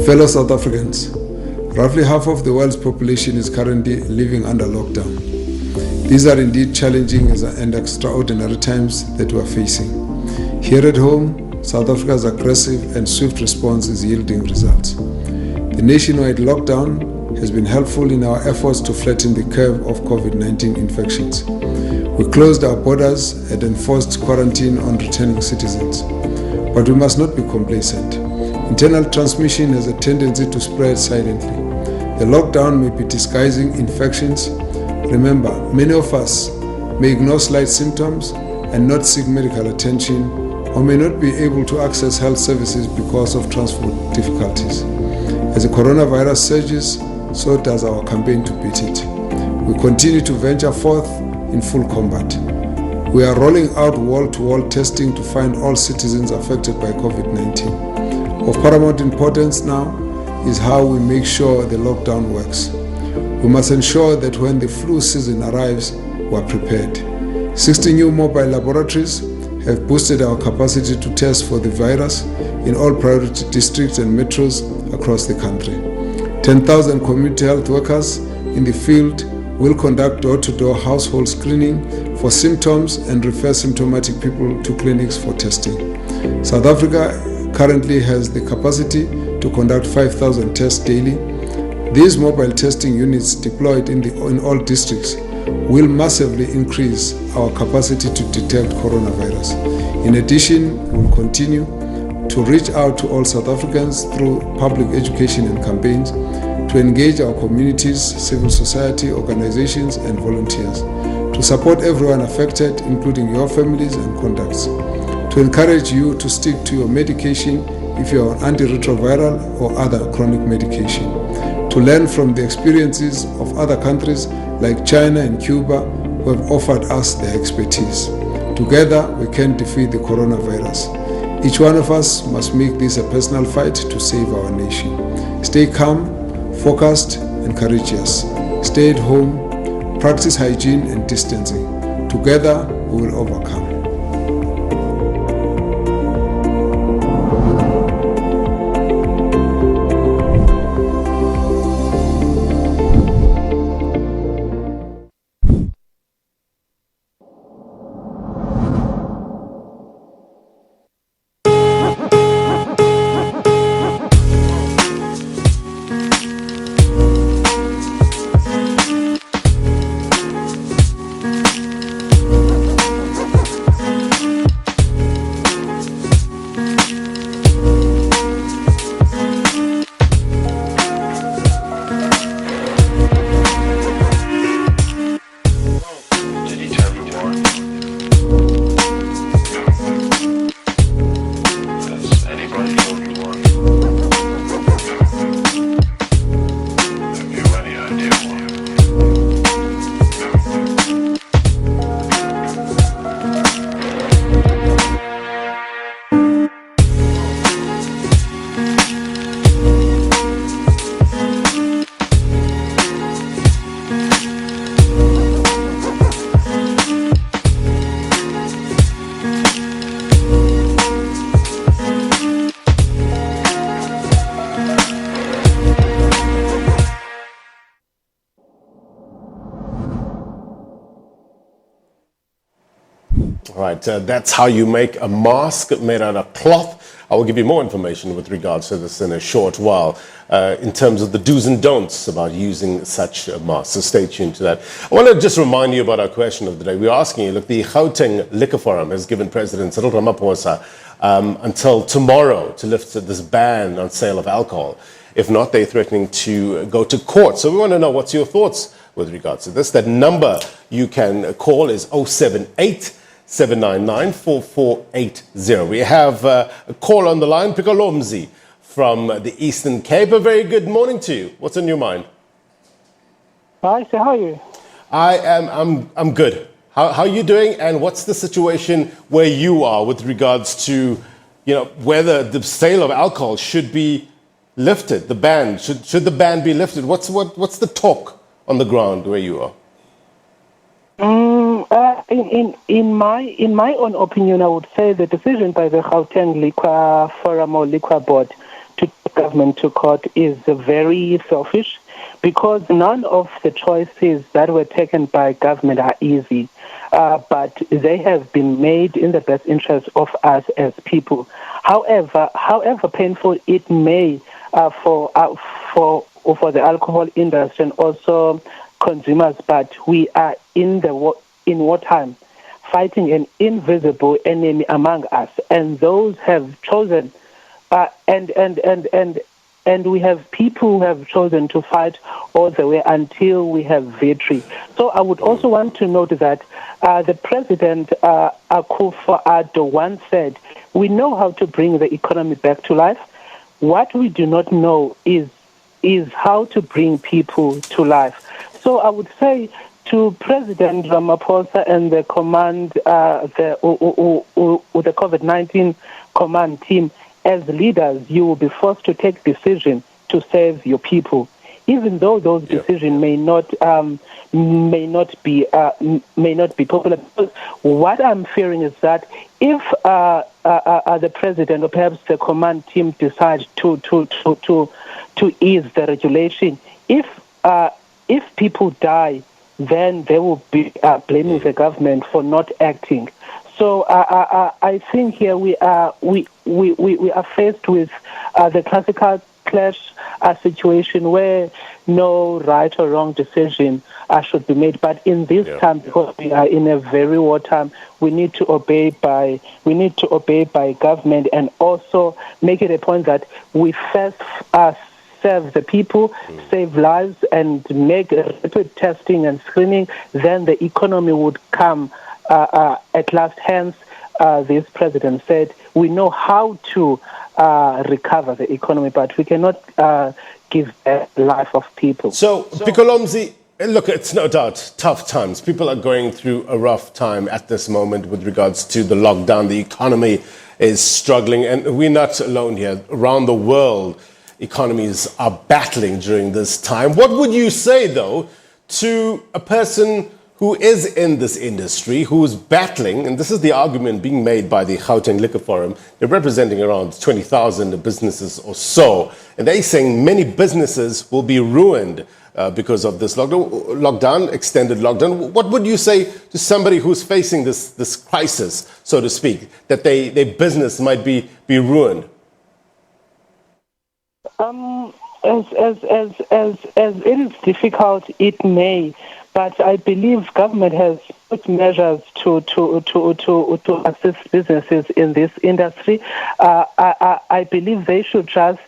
Fellow South Africans, roughly half of the world's population is currently living under lockdown. These are indeed challenging and extraordinary times that we are facing. Here at home, South Africa's aggressive and swift response is yielding results. The nationwide lockdown has been helpful in our efforts to flatten the curve of COVID-19 infections. We closed our borders and enforced quarantine on returning citizens. But we must not be complacent. Internal transmission has a tendency to spread silently. The lockdown may be disguising infections. Remember, many of us may ignore slight symptoms and not seek medical attention, or may not be able to access health services because of transport difficulties. As the coronavirus surges, so does our campaign to beat it. We continue to venture forth in full combat. We are rolling out wall-to-wall testing to find all citizens affected by COVID-19. Of paramount importance now is how we make sure the lockdown works. We must ensure that when the flu season arrives, we are prepared. 60 new mobile laboratories have boosted our capacity to test for the virus in all priority districts and metros across the country. 10,000 community health workers in the field will conduct door-to-door household screening for symptoms and refer symptomatic people to clinics for testing. South Africa currently has the capacity to conduct 5,000 tests daily. These mobile testing units deployed in all districts will massively increase our capacity to detect coronavirus. In addition, we will continue to reach out to all South Africans through public education and campaigns, to engage our communities, civil society, organizations, and volunteers, to support everyone affected, including your families and contacts, to encourage you to stick to your medication if you are on antiretroviral or other chronic medication, to learn from the experiences of other countries like China and Cuba who have offered us their expertise. Together, we can defeat the coronavirus. Each one of us must make this a personal fight to save our nation. Stay calm, focused, and courageous. Stay at home, practice hygiene and distancing. Together, we will overcome. Right, that's how you make a mask made out of cloth. I will give you more information with regards to this in a short while in terms of the do's and don'ts about using such a mask. So stay tuned to that. I want to just remind you about our question of the day. We're asking you, look, the Gauteng Liquor Forum has given President Cyril Ramaphosa until tomorrow to lift this ban on sale of alcohol. If not, they're threatening to go to court. So we want to know what's your thoughts with regards to this. That number you can call is 078-799-4480. We have a call on the line, Pikolomzi from the Eastern Cape. A very good morning to you. What's on your mind? Hi, so how are you? I'm good. How are you doing, and what's the situation where you are with regards to, whether the sale of alcohol should be lifted, the ban, should the ban be lifted? What's the talk on the ground where you are? In my own opinion, I would say the decision by the Gauteng Liquor Forum or Liquor Board to take government to court is very selfish, because none of the choices that were taken by government are easy, but they have been made in the best interest of us as people. However painful it may for the alcohol industry and also consumers, but we are in wartime, fighting an invisible enemy among us, and those have chosen, and we have people who have chosen to fight all the way until we have victory. So I would also want to note that the President Akufo-Addo once said, "We know how to bring the economy back to life. What we do not know is how to bring people to life." So I would say to President Ramaphosa and the command, the COVID-19 command team, as leaders, you will be forced to take decisions to save your people, even though those decisions may not be popular. Because what I'm fearing is that if the president or perhaps the command team decide to ease the regulation, if people die, then they will be blaming the government for not acting. So I think here we are faced with the classical clash situation where no right or wrong decision should be made. But in this time, because we are in a very war time, we need to obey by government, and also make it a point that we first serve the people, save lives, and make rapid testing and screening. Then the economy would come at last. Hence, this president said, we know how to recover the economy, but we cannot give back the life of people. So Pikolomzi, look, it's no doubt tough times. People are going through a rough time at this moment with regards to the lockdown. The economy is struggling, and we're not alone here. Around the world, economies are battling during this time. What would you say, though, to a person who is in this industry, who's battling, and this is the argument being made by the Gauteng Liquor Forum. They're representing around 20,000 businesses or so, and they're saying many businesses will be ruined because of this lockdown, extended lockdown. What would you say to somebody who's facing this crisis, so to speak, that their business might be ruined? As it is difficult, it may. But I believe government has put measures to assist businesses in this industry. I believe they should just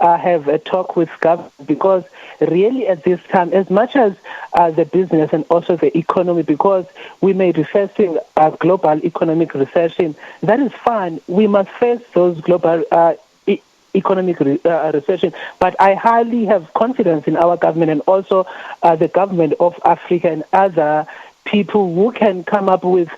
have a talk with government, because really at this time, as much as the business and also the economy, because we may be facing a global economic recession, that is fine. We must face those global economic recession, but I highly have confidence in our government and also the government of Africa and other people who can come up with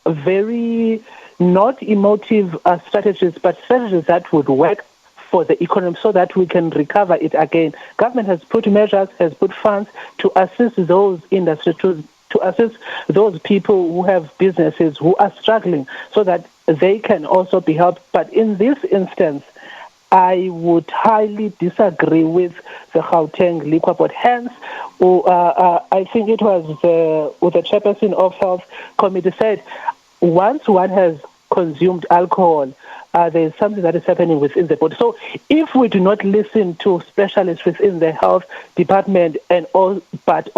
very not emotive strategies, but strategies that would work for the economy so that we can recover it again. Government has put measures, has put funds to assist those industries, to assist those people who have businesses who are struggling so that they can also be helped. But in this instance, I would highly disagree with the Gauteng Liquor Board. Hence, I think it was the chairperson of Health Committee said, once one has consumed alcohol, there is something that is happening within the body. So if we do not listen to specialists within the health department and all, but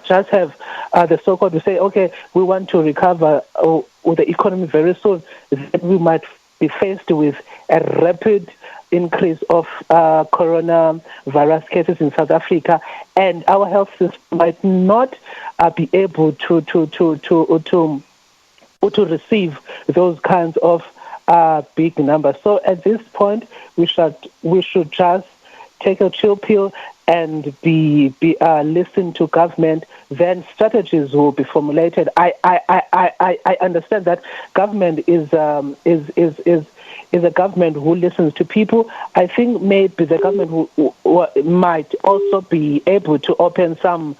just have the so-called to say, okay, we want to recover the economy very soon, then we might be faced with a rapid increase of coronavirus cases in South Africa, and our health system might not be able to receive those kinds of big numbers. So at this point, we should just take a chill pill and be listen to government. Then strategies will be formulated. I understand that government is a government who listens to people. I think maybe the government who might also be able to open some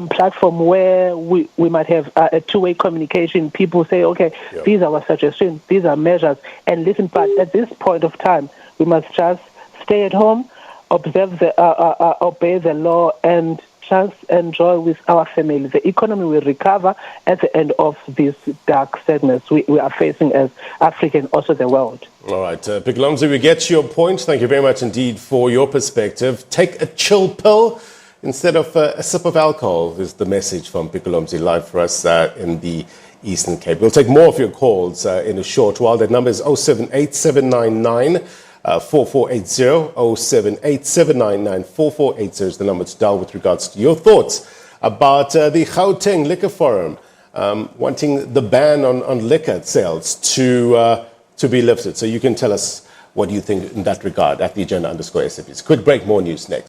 platform where we might have a two-way communication. People say, okay, these are our suggestions, these are measures, and listen. But at this point of time, we must just stay at home, obey the law, and just enjoy with our family. The economy will recover at the end of this dark sadness we are facing as Africa and also the world. All right, Pikulomzi, we get your point. Thank you very much indeed for your perspective. Take a chill pill instead of a sip of alcohol is the message from Pikulomzi live for us in the Eastern Cape. We'll take more of your calls in a short while. That number is 078 4480, 078 4480 is the number to dial with regards to your thoughts about the Gauteng Liquor Forum wanting the ban on liquor sales to be lifted. So you can tell us what you think in that regard at the agenda _SABC. Quick break, more news next.